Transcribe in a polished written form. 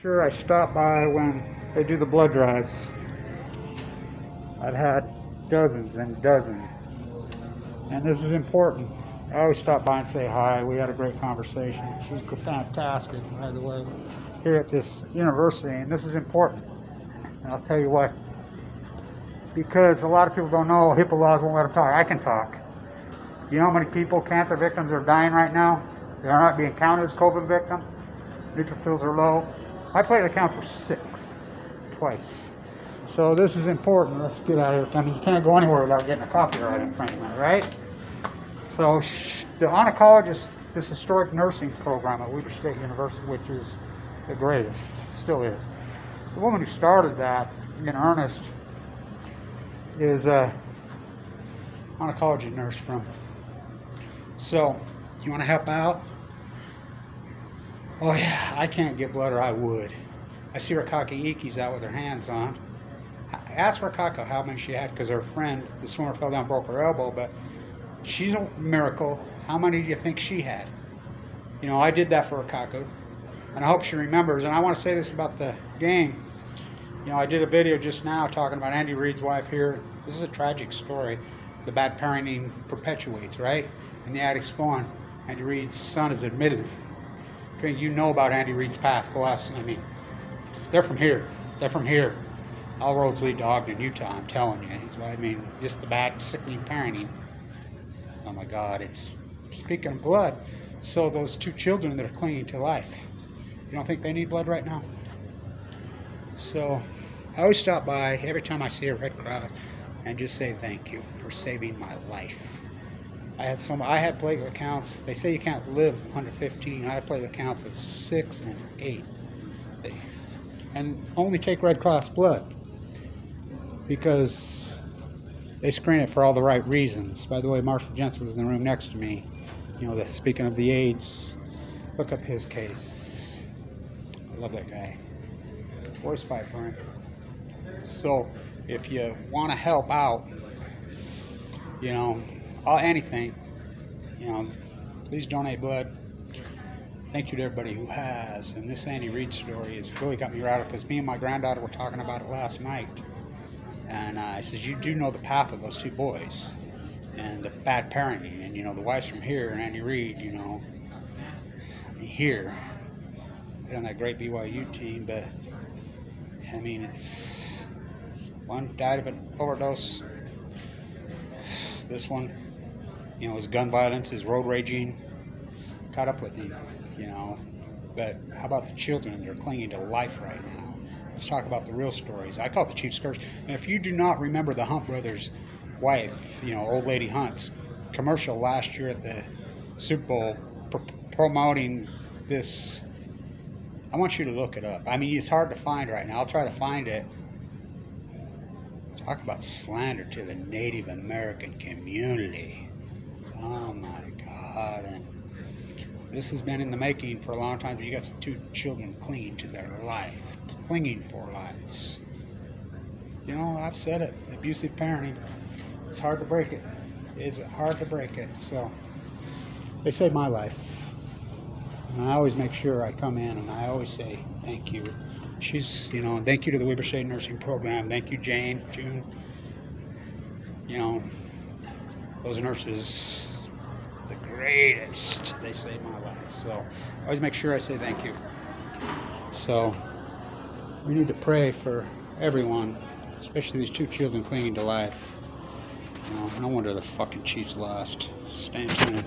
sure I stop by when they do the blood drives. I've had dozens and dozens, and this is important. I always stop by and say hi. We had a great conversation. She's fantastic, by the way, here at this university, and this is important. And I'll tell you what, because a lot of people don't know, HIPAA laws won't let them talk. I can talk. You know how many people, cancer victims, are dying right now? They are not being counted as COVID victims. Neutrophils are low. My platelet counts were 6, twice. So this is important. Let's get out of here. I mean, you can't go anywhere without getting a copyright infringement, right? So the oncologist, this historic nursing program at Weber State University, which is the greatest, still is. The woman who started that in earnest is a oncology nurse from. So, you want to help out? Oh yeah, I can't get blood, or I would. I see Rakaka Iki's out with her hands on. I asked Rakaka how many she had, because her friend, the swimmer, fell down and broke her elbow, but she's a miracle. How many do you think she had? You know, I did that for Rakaka, and I hope she remembers. And I want to say this about the game. You know, I did a video just now talking about Andy Reid's wife here. This is a tragic story. The bad parenting perpetuates, right? And the addict spawn. Andy Reid's son is admitted. Okay, you know about Andy Reid's path. Go ask. I mean, they're from here. They're from here. All roads lead to Ogden, Utah. I'm telling you. I mean, just the bad, sickening parenting. Oh my God! It's speaking of blood. So those 2 children that are clinging to life. You don't think they need blood right now? So I always stop by every time I see a Red Cross and just say thank you for saving my life. I had platelet counts. They say you can't live under 15. I had platelet counts of 6 and 8. And only take Red Cross blood because they screen it for all the right reasons. By the way, Marshall Jensen was in the room next to me. You know, speaking of the AIDS, look up his case. I love that guy. Always fight for him. So if you want to help out, you know, anything, you know, please donate blood. Thank you to everybody who has. And this Andy Reid story has really got me rattled, because me and my granddaughter were talking about it last night. And I says, you do know the path of those 2 boys and the bad parenting. And, you know, the wife's from here, and Andy Reid, you know, here. They're on that great BYU team, but, I mean, it's, one died of an overdose. This one, you know, his gun violence, his road raging caught up with him, you know. But how about the children that are clinging to life right now? Let's talk about the real stories. I call it the Chief Scourge. And if you do not remember the Hunt brothers' wife, you know, Old Lady Hunt's commercial last year at the Super Bowl promoting this, I want you to look it up. I mean, it's hard to find right now. I'll try to find it. Talk about slander to the Native American community. Oh my God. And this has been in the making for a long time. You got some 2 children clinging to their life, clinging for lives. You know, I've said it, abusive parenting, it's hard to break it. It's hard to break it. So they saved my life. And I always make sure I come in and I always say thank you. She's, you know, thank you to the Weber State Nursing Program. Thank you, June. You know, those nurses, the greatest. They saved my life. So I always make sure I say thank you. So we need to pray for everyone, especially these 2 children clinging to life. You know, no wonder the fucking Chiefs lost. Stay tuned.